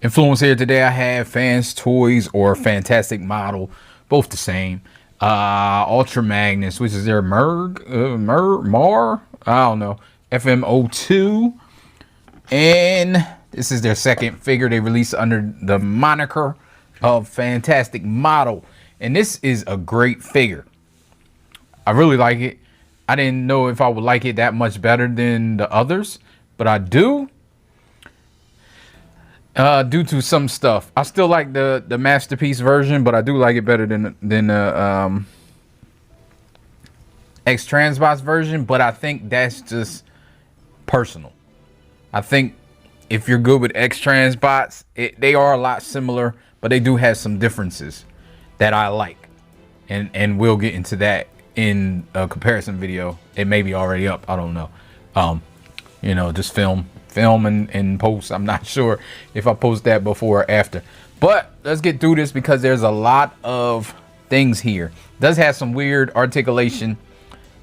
Influence here. Today I have FansToys or Fantastic Model, both the same. Ultra Magnus, which is their Margh, I don't know, FMO2, and this is their second figure they released under the moniker of Fantastic Model, and this is a great figure. I really like it. I didn't know if I would like it that much better than the others, but I do. Due to some stuff, I still like the masterpiece version, but I do like it better than the X Transbots version. But I think that's just personal. I think if you're good with X Transbots, they are a lot similar, but they do have some differences that I like, and we'll get into that in a comparison video. It may be already up. I don't know. You know, just film and post. I'm not sure if I post that before or after, but let's get through this because there's a lot of things here. It does have some weird articulation,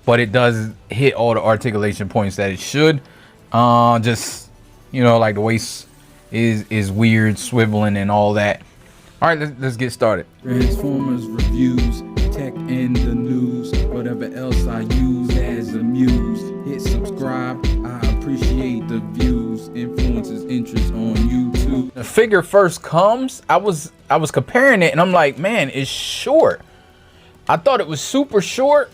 but it does hit all the articulation points that it should. Just, you know, like the waist is weird, swiveling and all that. All right, let's get started. Transformers reviews, tech and the news, whatever else I use as a muse. Hit subscribe, I appreciate the views. Influences interest on YouTube. The figure first comes, I was comparing it and I'm like, man, it's short. I thought it was super short,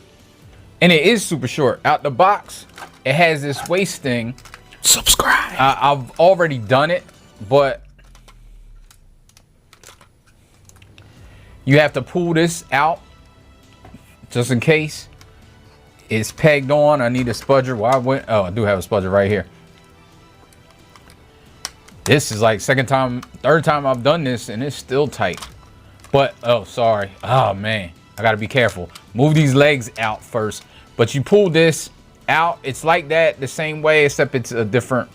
and it is super short. Out the box, it has this waist thing. Subscribe. I've already done it, but you have to pull this out just in case it's pegged on. I need a spudger. Oh, I do have a spudger right here. This is like third time I've done this, and it's still tight. But, oh, sorry. Oh, man. I got to be careful. Move these legs out first. But you pull this out. It's like that the same way, except it's a different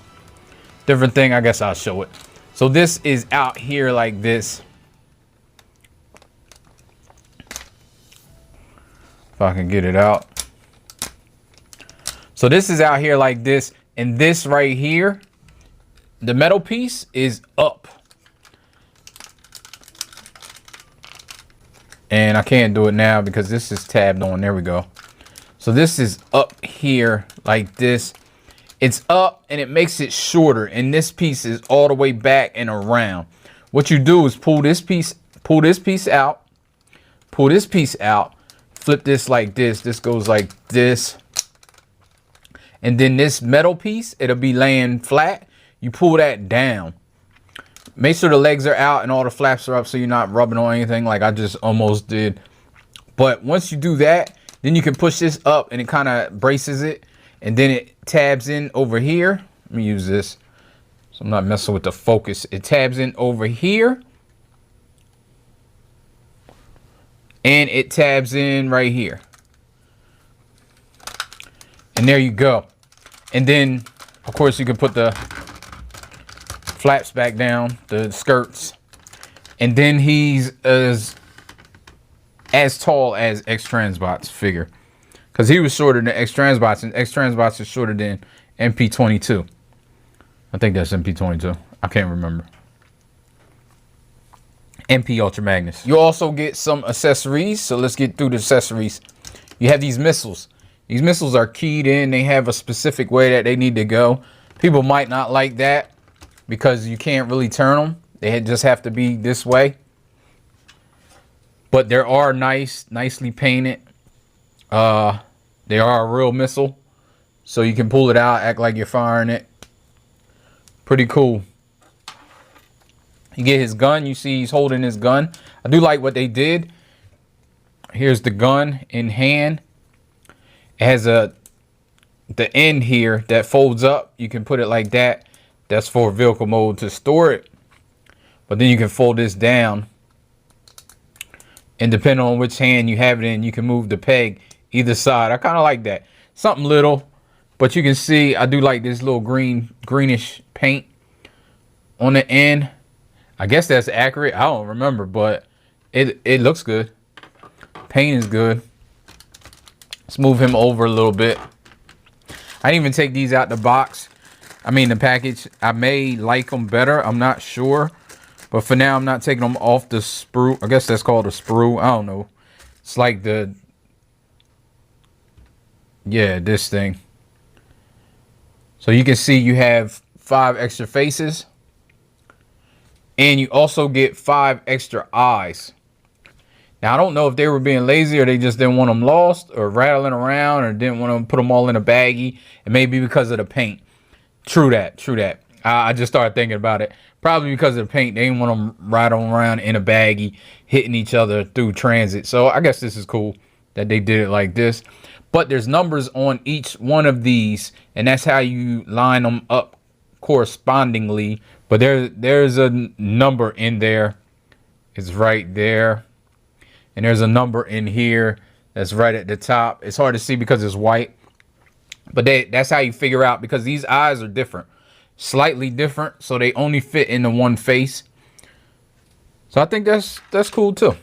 thing. I guess I'll show it. So this is out here like this. If I can get it out. So this is out here like this. And this right here, the metal piece is up. And I can't do it now because this is tabbed on. There we go. So this is up here like this. It's up and it makes it shorter. And this piece is all the way back and around. What you do is pull this piece out, pull this piece out, flip this like this. This goes like this. And then this metal piece, it'll be laying flat. You pull that down. Make sure the legs are out and all the flaps are up so you're not rubbing on anything like I just almost did. But once you do that, then you can push this up and it kind of braces it. And then it tabs in over here. Let me use this so I'm not messing with the focus. It tabs in over here. And it tabs in right here. And there you go. And then, of course, you can put the flaps back down, the skirts, and then he's as tall as X Transbots figure, because he was shorter than X Transbots, and X Transbots is shorter than MP22. I think that's MP22. I can't remember. MP Ultra Magnus. You also get some accessories, so let's get through the accessories. You have these missiles. These missiles are keyed in. They have a specific way that they need to go. People might not like that, because you can't really turn them. They just have to be this way. But they are nicely painted. They are a real missile. So you can pull it out, act like you're firing it. Pretty cool. You get his gun. You see he's holding his gun. I do like what they did. Here's the gun in hand. It has the end here that folds up. You can put it like that. That's for vehicle mode to store it. But then you can fold this down. And depending on which hand you have it in, you can move the peg either side. I kind of like that. Something little. But you can see I do like this little greenish paint on the end. I guess that's accurate. I don't remember, but it looks good. Paint is good. Let's move him over a little bit. I didn't even take these out the box. I mean, the package. I may like them better. I'm not sure. But for now, I'm not taking them off the sprue. I guess that's called a sprue. I don't know. It's like the, yeah, this thing. So you can see you have 5 extra faces. And you also get 5 extra eyes. Now, I don't know if they were being lazy or they just didn't want them lost or rattling around or didn't want to put them all in a baggie. It may be because of the paint. True that. True that. I just started thinking about it. Probably because of the paint. They didn't want them rattling around in a baggie, hitting each other through transit. So I guess this is cool that they did it like this. But there's numbers on each one of these. And that's how you line them up correspondingly. But there's a number in there. It's right there. And there's a number in here that's right at the top. It's hard to see because it's white. But that's how you figure out, because these eyes are different. Slightly different. So they only fit in the one face. So I think that's cool too.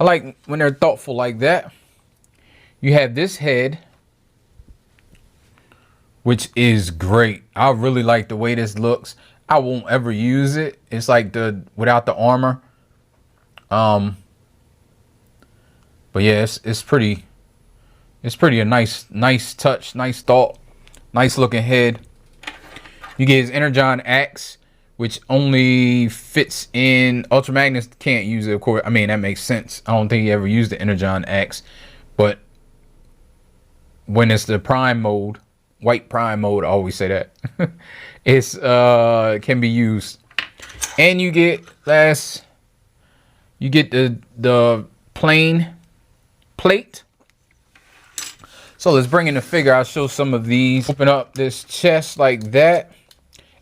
I like when they're thoughtful like that. You have this head, which is great. I really like the way this looks. I won't ever use it. It's like without the armor. But yeah, it's pretty a nice touch, nice thought, nice looking head. You get his Energon axe, which only fits in Ultra Magnus. Can't use it, of course. I mean, that makes sense. I don't think he ever used the Energon axe, but when it's the prime mode, white prime mode, I always say that. It's can be used. And you get the plain plate. So let's bring in the figure. I'll show some of these. Open up this chest like that.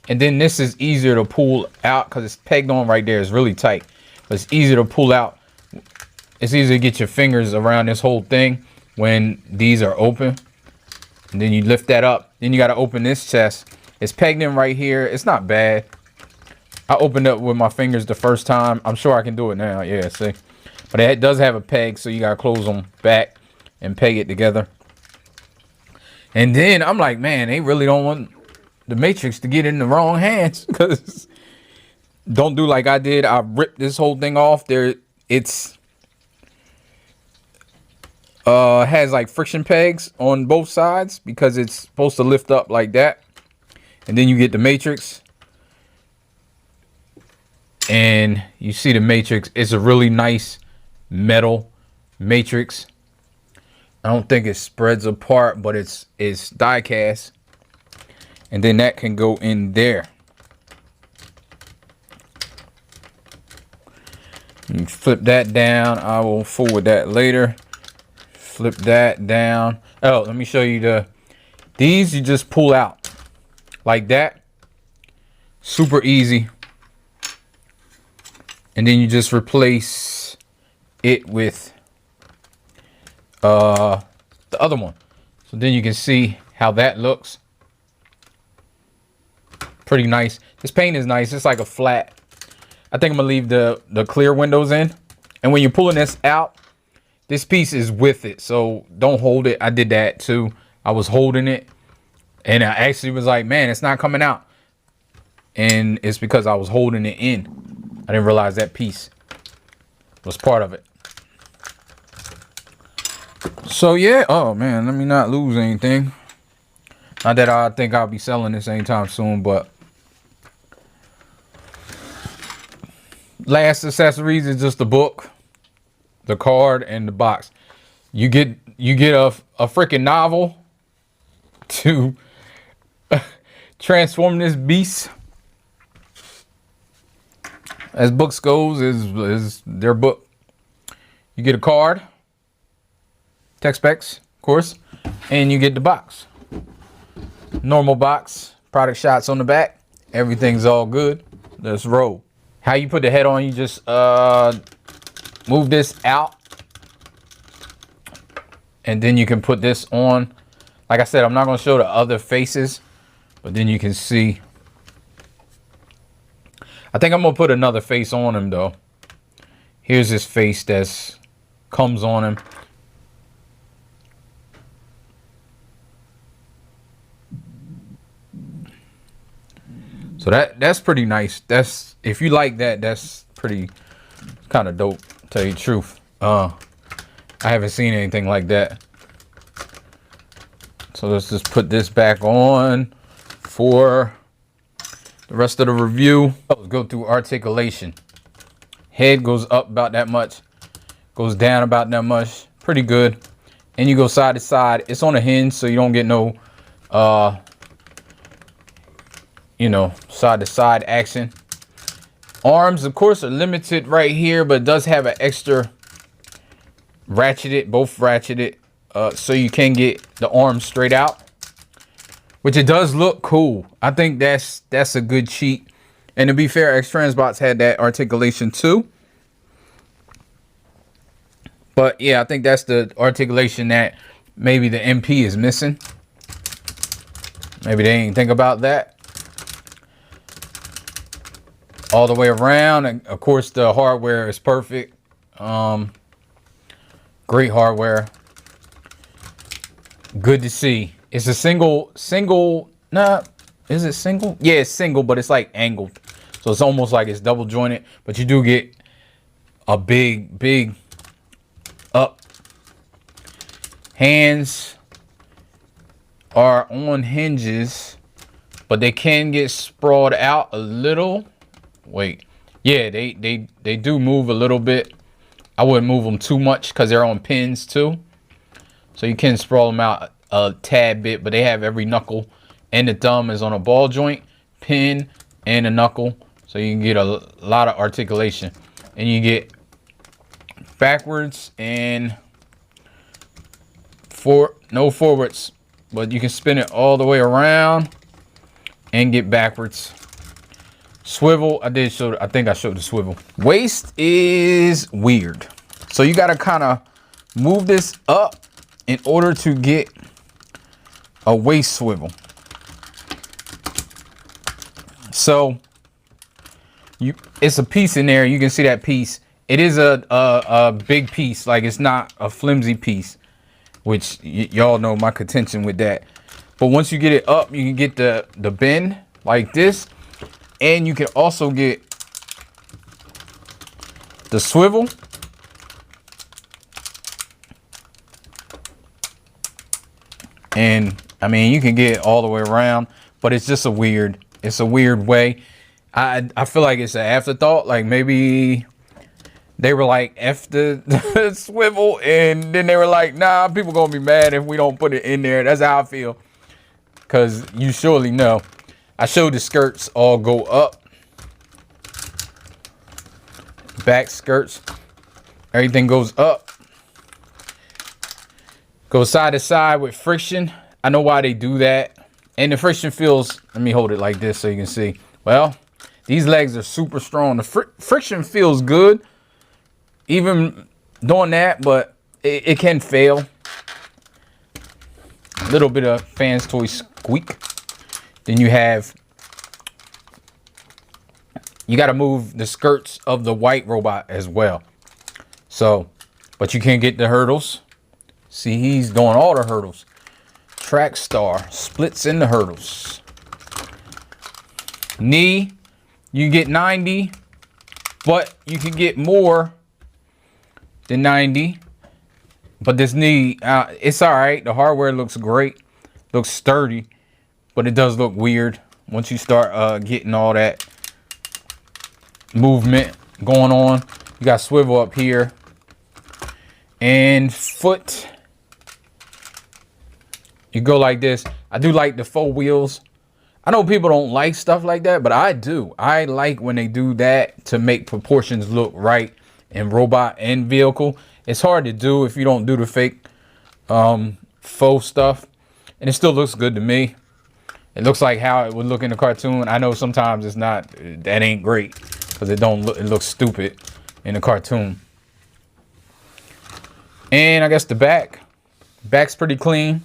And then this is easier to pull out because it's pegged on right there. It's really tight. But it's easier to pull out. It's easy to get your fingers around this whole thing when these are open. And then you lift that up. Then you got to open this chest. It's pegged in right here. It's not bad. I opened up with my fingers the first time. I'm sure I can do it now. Yeah, see. But it does have a peg, so you got to close them back and peg it together. And then I'm like, man, they really don't want the Matrix to get in the wrong hands. Because don't do like I did. I ripped this whole thing off. It's has like friction pegs on both sides because it's supposed to lift up like that. And then you get the Matrix. And you see the Matrix. It's a really nice metal Matrix. I don't think it spreads apart, but it's die cast. And then that can go in there. You flip that down. I will forward that later. Flip that down. Oh, let me show you these you just pull out like that. Super easy. And then you just replace it with the other one. So then you can see how that looks. Pretty nice. This paint is nice. It's like a flat. I think I'm gonna leave the clear windows in. And when you're pulling this out, this piece is with it. So don't hold it. I did that too. I was holding it and I actually was like, man, it's not coming out. And it's because I was holding it in. I didn't realize that piece was part of it. So yeah, oh man, let me not lose anything. Not that I think I'll be selling this anytime soon, but last accessories is just the book, the card, and the box. You get a freaking novel to transform this beast. As books goes, is their book. You get a card, tech specs, of course, and you get the box. Normal box, product shots on the back. Everything's all good. Let's roll. How you put the head on, you just move this out. And then you can put this on. Like I said, I'm not going to show the other faces, but then you can see. I think I'm going to put another face on him, though. Here's his face that comes on him. So that's pretty nice. That's, if you like that, that's pretty kind of dope, to tell you the truth. I haven't seen anything like that. So let's just put this back on for the rest of the review. Let's go through articulation. Head goes up about that much, goes down about that much, pretty good. And you go side to side. It's on a hinge, so you don't get no you know, side to side action. Arms, of course, are limited right here, but it does have an extra ratcheted, both ratcheted, so you can get the arms straight out, which it does look cool. I think that's a good cheat. And to be fair, X-Transbots had that articulation too. But yeah, I think that's the articulation that maybe the MP is missing. Maybe they didn't think about that. All the way around, and of course the hardware is perfect. Great hardware. Good to see. It's a single, nah, is it single? Yeah, it's single, but it's like angled. So it's almost like it's double jointed, but you do get a big up. Hands are on hinges, but they can get sprawled out a little. Wait, yeah, they do move a little bit. I wouldn't move them too much because they're on pins too. So you can sprawl them out a tad bit, but they have every knuckle, and the thumb is on a ball joint, pin, and a knuckle. So you can get a lot of articulation. And you get backwards and no forwards, but you can spin it all the way around and get backwards. Swivel, I think I showed the swivel. Waist is weird. So you gotta kind of move this up in order to get a waist swivel. So it's a piece in there. You can see that piece. It is a big piece. Like, it's not a flimsy piece, which y'all know my contention with that. But once you get it up, you can get the bend like this. And you can also get the swivel. And I mean, you can get it all the way around, but it's just a weird way. I feel like it's an afterthought. Like, maybe they were like, F the swivel, and then they were like, nah, people gonna be mad if we don't put it in there. That's how I feel. Cause you surely know. I showed the skirts all go up. Back skirts, everything goes up. Goes side to side with friction. I know why they do that. And the friction feels, let me hold it like this so you can see. Well, these legs are super strong. The friction feels good, even doing that, but it can fail. A little bit of FansToys squeak. Then you got to move the skirts of the white robot as well. So, but you can get the hurdles. See, he's doing all the hurdles. Track star splits in the hurdles. Knee, you get 90, but you can get more than 90. But this knee, it's all right. The hardware looks great, looks sturdy. But it does look weird once you start getting all that movement going on. You got swivel up here. And foot, you go like this. I do like the 4 wheels. I know people don't like stuff like that, but I do. I like when they do that to make proportions look right in robot and vehicle. It's hard to do if you don't do the fake faux stuff. And it still looks good to me. It looks like how it would look in the cartoon. I know sometimes it's not, that ain't great, because it looks stupid in the cartoon. And I guess the back's pretty clean.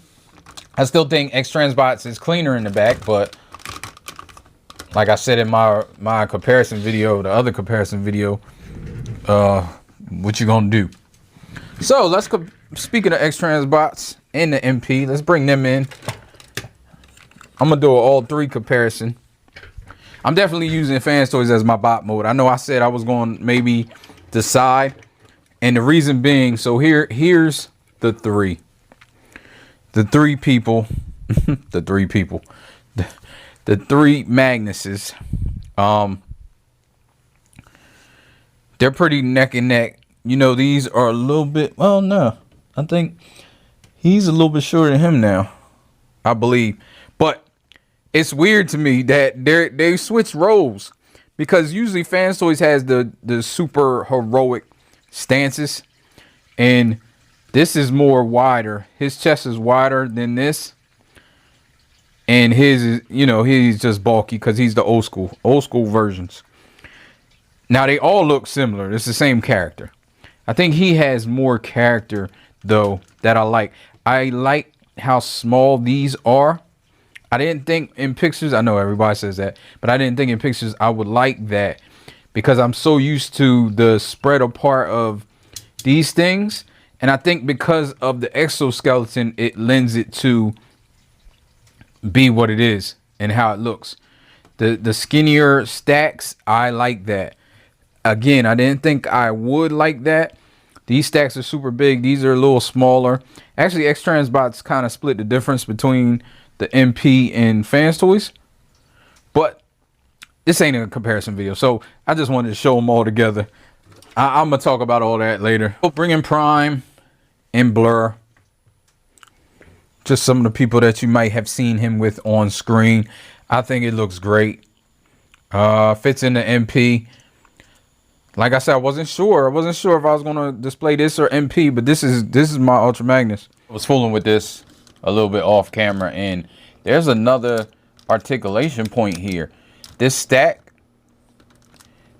I still think X-Transbots is cleaner in the back, but like I said in my comparison video, the other comparison video, what you gonna do? So speaking of X-Transbots and the MP, let's bring them in. I'm gonna do an all 3 comparison. I'm definitely using FansToys as my bot mode. I know I said I was going maybe decide, and the reason being, so here's the three people, the three Magnuses. They're pretty neck and neck. You know, these are a little bit, well, no, I think he's a little bit shorter than him now, I believe. But it's weird to me that they switch roles, because usually FansToys has the super heroic stances, and this is more wider. His chest is wider than this, and his is, you know, he's just bulky because he's the old school versions. Now they all look similar. It's the same character. I think he has more character though that I like. I like how small these are. I didn't think in pictures, I know everybody says that, but I didn't think in pictures I would like that, because I'm so used to the spread apart of these things. And I think because of the exoskeleton, it lends it to be what it is and how it looks. The skinnier stacks, I like that. Again, I didn't think I would like that. These stacks are super big. These are a little smaller. Actually, X-Transbots kind of split the difference between the MP and FansToys, but this ain't a comparison video, so I just wanted to show them all together. I'm gonna talk about all that later. We'll bring in Prime and Blur, just some of the people that you might have seen him with on screen. I think it looks great. Fits in the MP. Like I said, I wasn't sure if I was gonna display this or MP, but this is my Ultra Magnus. I was fooling with this a little bit off camera, and there's another articulation point here. This stack,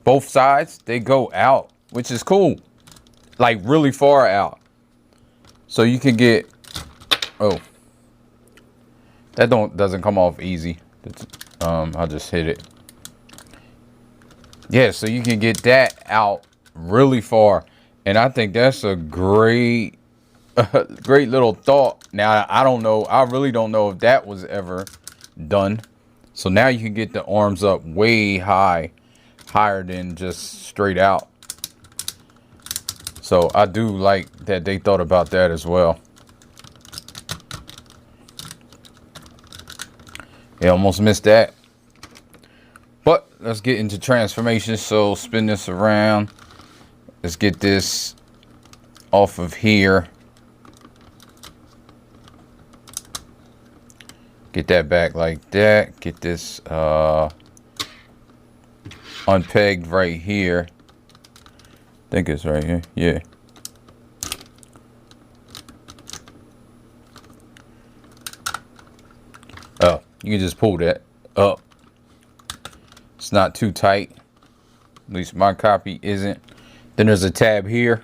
both sides, they go out, which is cool, like really far out, so you can get, oh, that doesn't come off easy. I just hit it. Yeah, so you can get that out really far, and I think that's a great great little thought. Now, I don't know, I really don't know if that was ever done. So now you can get the arms up way higher than just straight out. So I do like that they thought about that as well. Yeah, almost missed that. But let's get into transformation. So spin this around. Let's get this off of here. Get that back like that. Get this unpegged right here. I think it's right here. Yeah. Oh, you can just pull that up. It's not too tight. At least my copy isn't. Then there's a tab here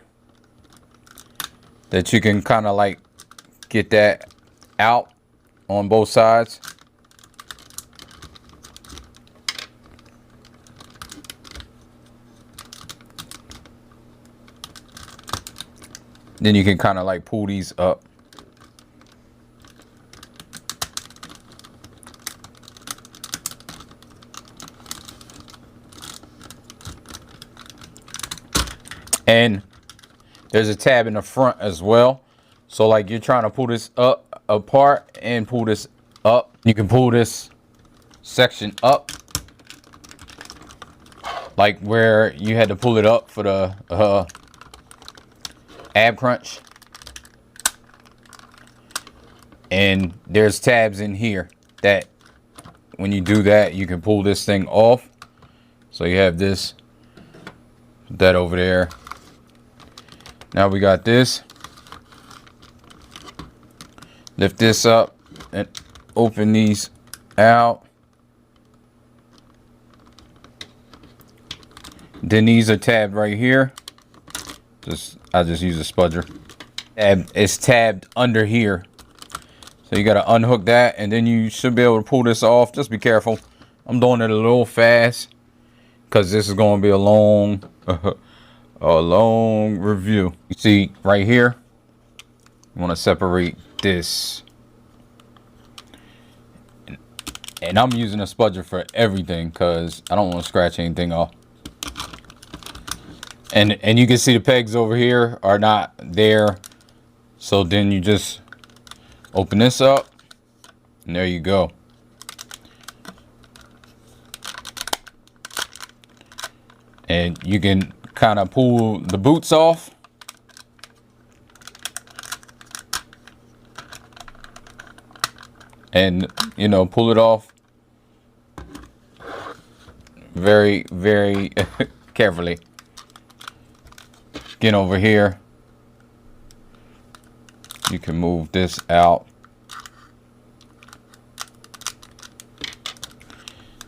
that you can kind of like get that out on both sides. Then you can kind of like pull these up. And there's a tab in the front as well. So like you're trying to pull this up apart and pull this up. You can pull this section up, like where you had to pull it up for the ab crunch. And there's tabs in here that when you do that, you can pull this thing off. So you have this, that over there. Now we got this. Lift this up and open these out. Then these are tabbed right here. I just use a spudger. And it's tabbed under here. So you gotta unhook that, and then you should be able to pull this off. Just be careful. I'm doing it a little fast because this is gonna be a long review. You see right here, you want to separate this, And I'm using a spudger for everything because I don't want to scratch anything off. And you can see the pegs over here are not there. So then you just open this up, and there you go. And you can kind of pull the boots off. And, you know, pull it off very, very carefully. Get over here. You can move this out.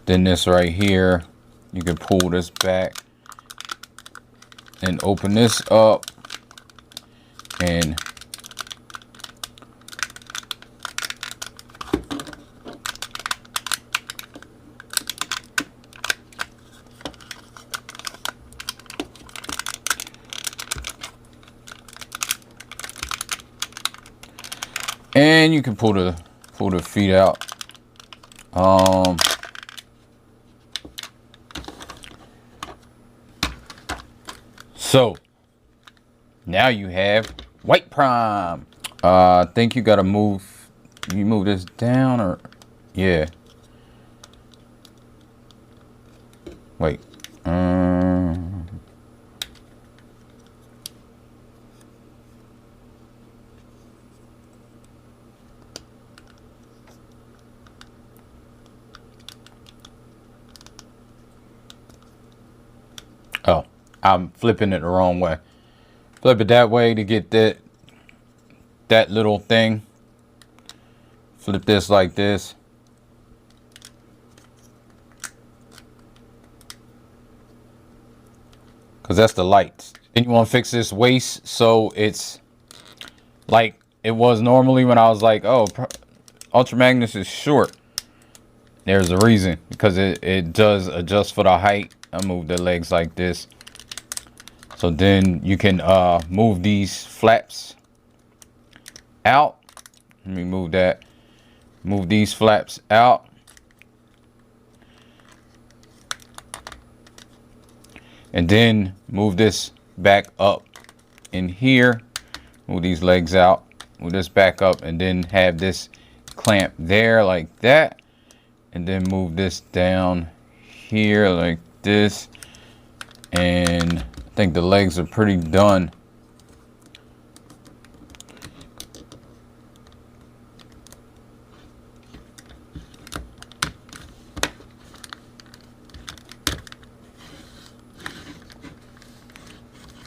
Then this right here, you can pull this back and open this up, and you can pull the feet out. So now you have white prime. I think you gotta move. You move this down, or yeah. Wait. Oh, I'm flipping it the wrong way. Flip it that way to get that little thing. Flip this like this. Because that's the lights. Then you want to fix this waist so it's like it was normally when I was like, oh, Ultra Magnus is short. There's a reason, because it does adjust for the height. I move the legs like this. So then you can move these flaps out. Let me move that. Move these flaps out. And then move this back up in here. Move these legs out. Move this back up, and then have this clamp there like that. And then move this down here like this. And I think the legs are pretty done.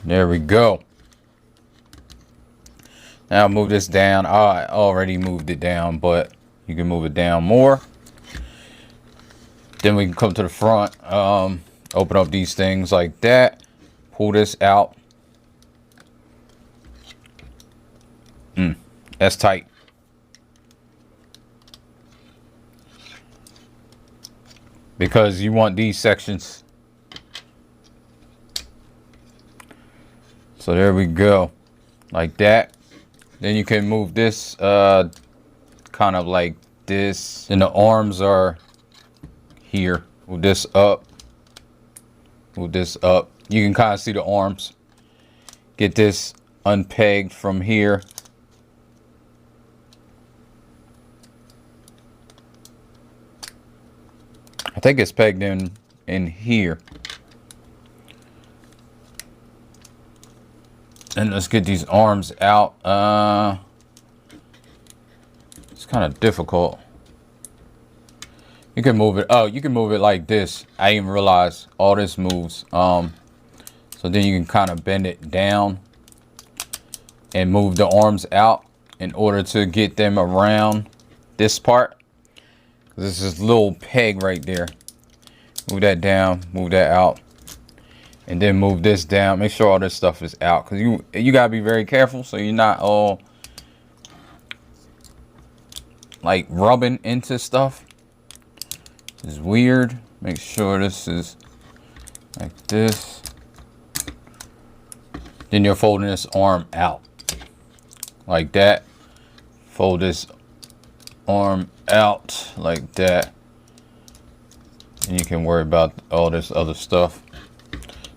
There we go. Now I'll move this down. I already moved it down, but you can move it down more. Then we can come to the front, open up these things like that, pull this out. That's tight. Because you want these sections. So there we go, like that. Then you can move this kind of like this. And the arms are here. Move this up. Move this up. You can kind of see the arms. Get this unpegged from here. I think it's pegged in here. And let's get these arms out. It's kind of difficult. You can move it. Oh, you can move it like this. I didn't even realize all this moves. So then you can kind of bend it down and move the arms out in order to get them around this part. This is a little peg right there. Move that down, move that out, and then move this down. Make sure all this stuff is out, because you gotta be very careful so you're not all like rubbing into stuff. This is weird. Make sure this is like this. Then you're folding this arm out like that. Fold this arm out like that. And you can worry about all this other stuff.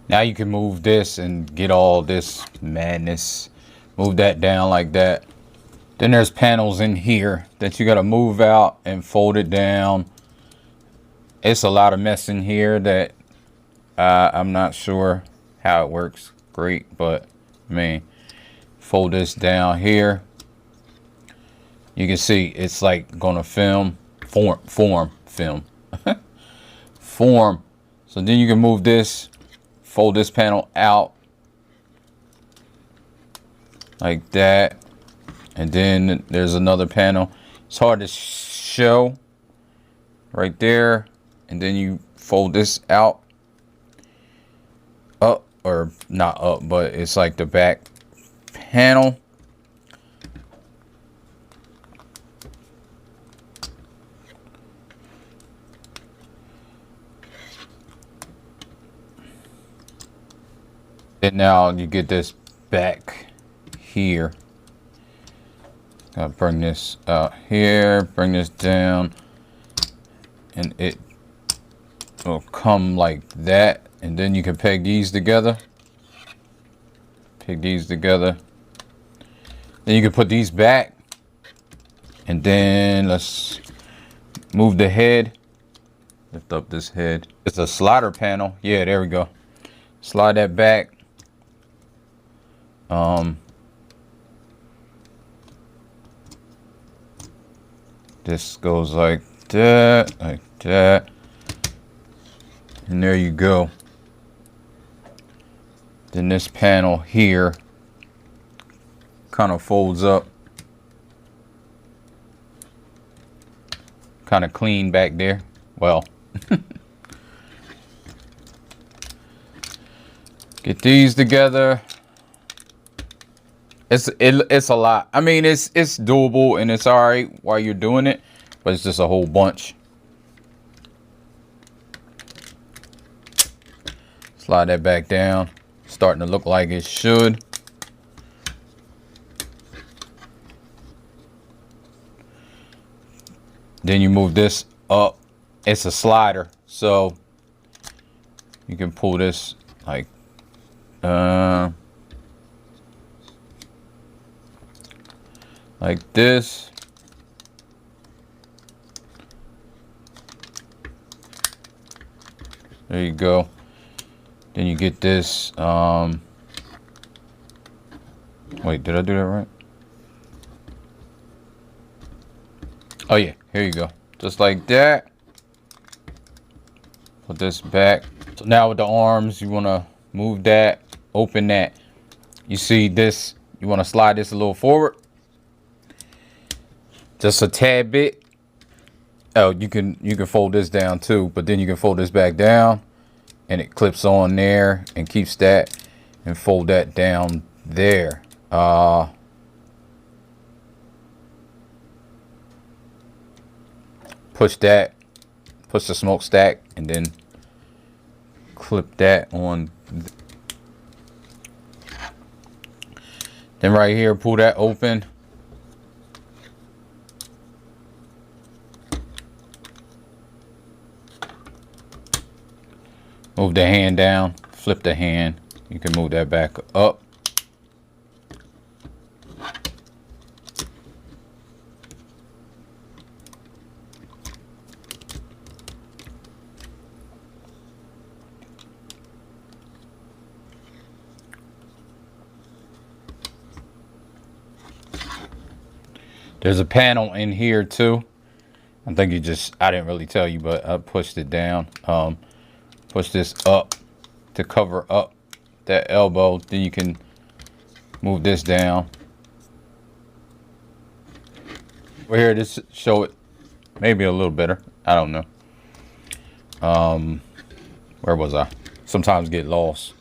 Now you can move this and get all this madness. Move that down like that. Then there's panels in here that you got to move out and fold it down. It's a lot of mess in here that I'm not sure how it works great, but I mean, fold this down here. You can see it's like gonna form. So then you can move this, fold this panel out like that, and then there's another panel. It's hard to show right there, and then you fold this out, up, or not up, but it's like the back panel. And now you get this back here. Gotta bring this out here, bring this down, and it will come like that. And then you can peg these together. Peg these together. Then you can put these back. And then let's move the head. Lift up this head. It's a slider panel. Yeah, there we go. Slide that back. This goes like that, and there you go. Then this panel here kind of folds up, kind of clean back there. Well, get these together. It's a lot. I mean, it's doable and it's all right while you're doing it, but it's just a whole bunch. Slide that back down. Starting to look like it should. Then you move this up. It's a slider, so you can pull this like this. There you go. Then you get this. Wait, did I do that right? Oh yeah, here you go. Just like that. Put this back. So now with the arms, you want to move that, open that. You see this, you want to slide this a little forward. Just a tad bit. Oh, you can fold this down too, but then you can fold this back down and it clips on there and keeps that, and fold that down there. Push that, push the smokestack, and then clip that on. Then right here, pull that open. Move the hand down, flip the hand. You can move that back up. There's a panel in here too. I think I didn't really tell you, but I pushed it down. Push this up to cover up that elbow. Then you can move this down. We're here to show it maybe a little better. I don't know. Where was I? Sometimes get lost.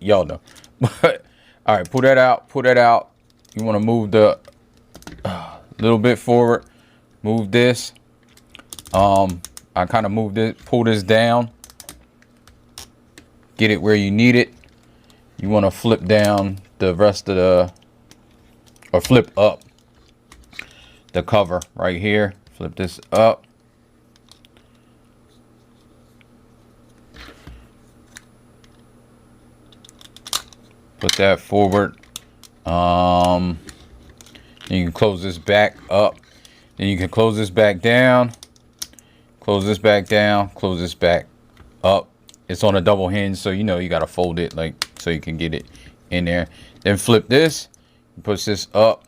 Y'all know. But all right, pull that out. Pull that out. You want to move the little bit forward. Move this. I kind of moved it, pull this down, get it where you need it. You want to flip down the rest of the, or flip up the cover right here. Flip this up. Put that forward. Then you can close this back up. Then you can close this back down. Close this back down. Close this back up. It's on a double hinge, so you know you gotta fold it like so you can get it in there. Then flip this. Push this up.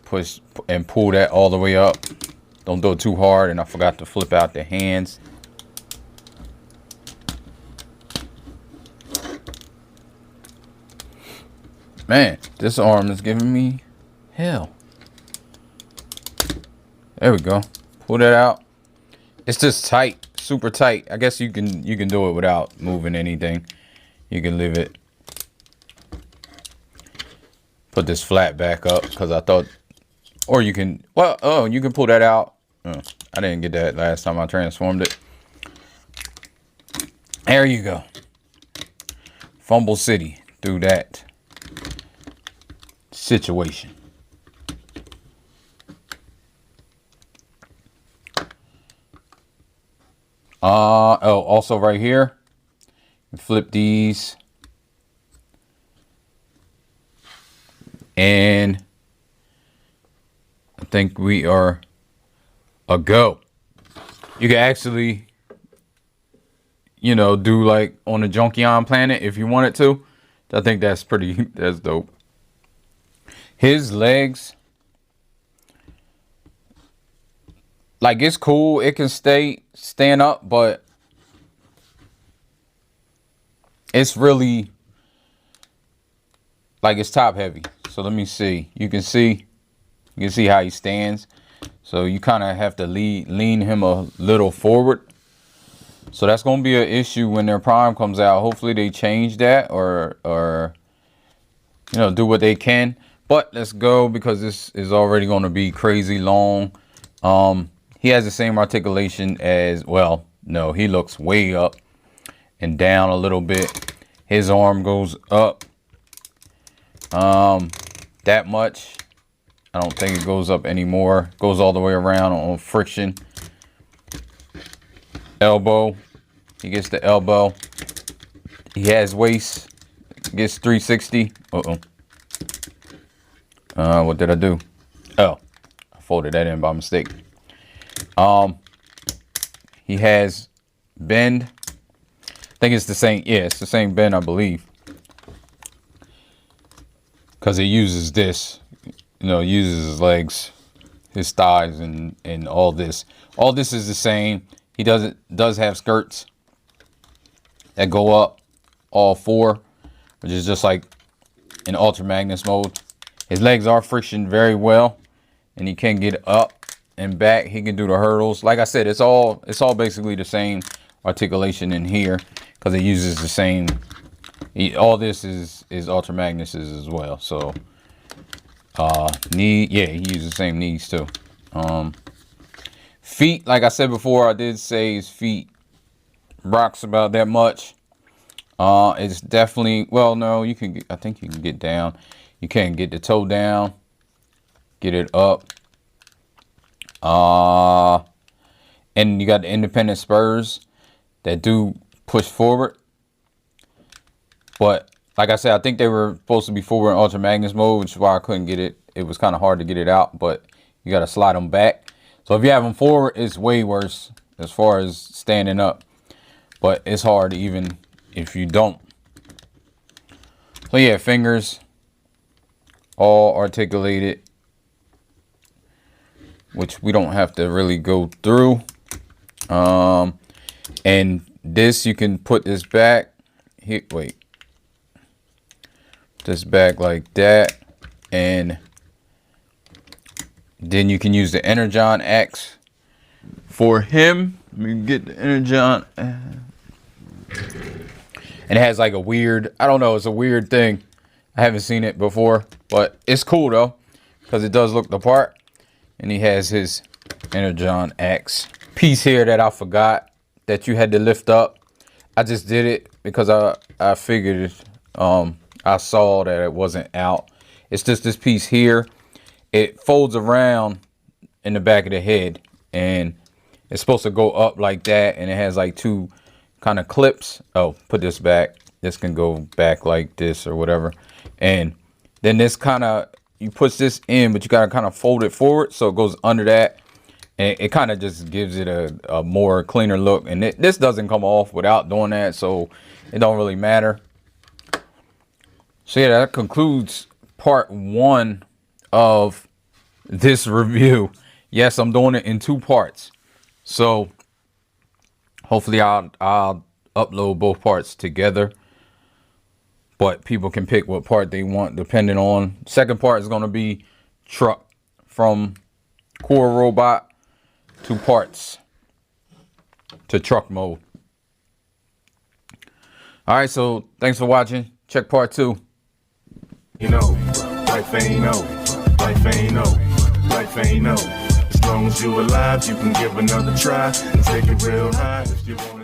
Push and pull that all the way up. Don't do it too hard. And I forgot to flip out the hands. Man, this arm is giving me hell. There we go. Pull that out. It's just tight, super tight. I guess you can do it without moving anything. You can leave it. Put this flat back up because I thought, or you can, well, oh, you can pull that out. Oh, I didn't get that last time I transformed it. There you go. Fumble City through that situation. Oh, also right here, flip these, and I think we are a go. You can actually, you know, do like on a Junkion planet if you wanted to. I think that's that's dope. His legs, like, it's cool. It can stand up, but it's really like it's top heavy. So let me see. You can see how he stands. So you kind of have to lean him a little forward. So that's going to be an issue when their Prime comes out. Hopefully they change that or you know, do what they can. But let's go because this is already going to be crazy long. He has the same articulation as, well, no, he looks way up and down a little bit. His arm goes up that much. I don't think it goes up anymore. Goes all the way around on friction. Elbow. He gets the elbow. He has waist. Gets 360. What did I do? Oh, I folded that in by mistake. He has bend. I think it's the same. Yeah, it's the same bend, I believe. Because it uses this. You know, uses his legs, his thighs, and all this. All this is the same. He does have skirts that go up all four, which is just like in Ultra Magnus mode. His legs are friction very well, and he can get up and back. He can do the hurdles. Like I said, it's all basically the same articulation in here because it uses the same. All this is Ultra Magnus's as well. So knee, yeah, he uses the same knees too. Feet, like I said before, I did say his feet rocks about that much. It's definitely, well, no, you can get, I think you can get down. You can get the toe down, get it up. And you got the independent spurs that do push forward. But like I said, I think they were supposed to be forward in Ultra Magnus mode, which is why I couldn't get it. It was kind of hard to get it out, but you got to slide them back. So if you have them forward, it's way worse as far as standing up. But it's hard even if you don't. So yeah, fingers all articulated, which we don't have to really go through. And this, you can put this back here. Wait. This back like that, and then you can use the Energon X for him. Let me get the Energon, and it has like a weird, I don't know, it's a weird thing. I haven't seen it before, but it's cool though because it does look the part. And he has his Energon X piece here that I forgot that you had to lift up. I just did it because I figured I saw that it wasn't out. It's just this piece here. It folds around in the back of the head, and it's supposed to go up like that, and it has like two kind of clips. Oh, put this back. This can go back like this or whatever. And then this kind of, you push this in, but you got to kind of fold it forward so it goes under that. And it kind of just gives it a more cleaner look. And this doesn't come off without doing that, so it don't really matter. So yeah, that concludes part 1 of this review. Yes, I'm doing it in 2 parts. So hopefully I'll upload both parts together. But people can pick what part they want depending on. Second part is going to be truck, from core robot to parts to truck mode. All right, so thanks for watching. Check part 2. You know, life ain't no, life ain't no, life ain't no. As long as you alive, you can give another try and take it real high if you want.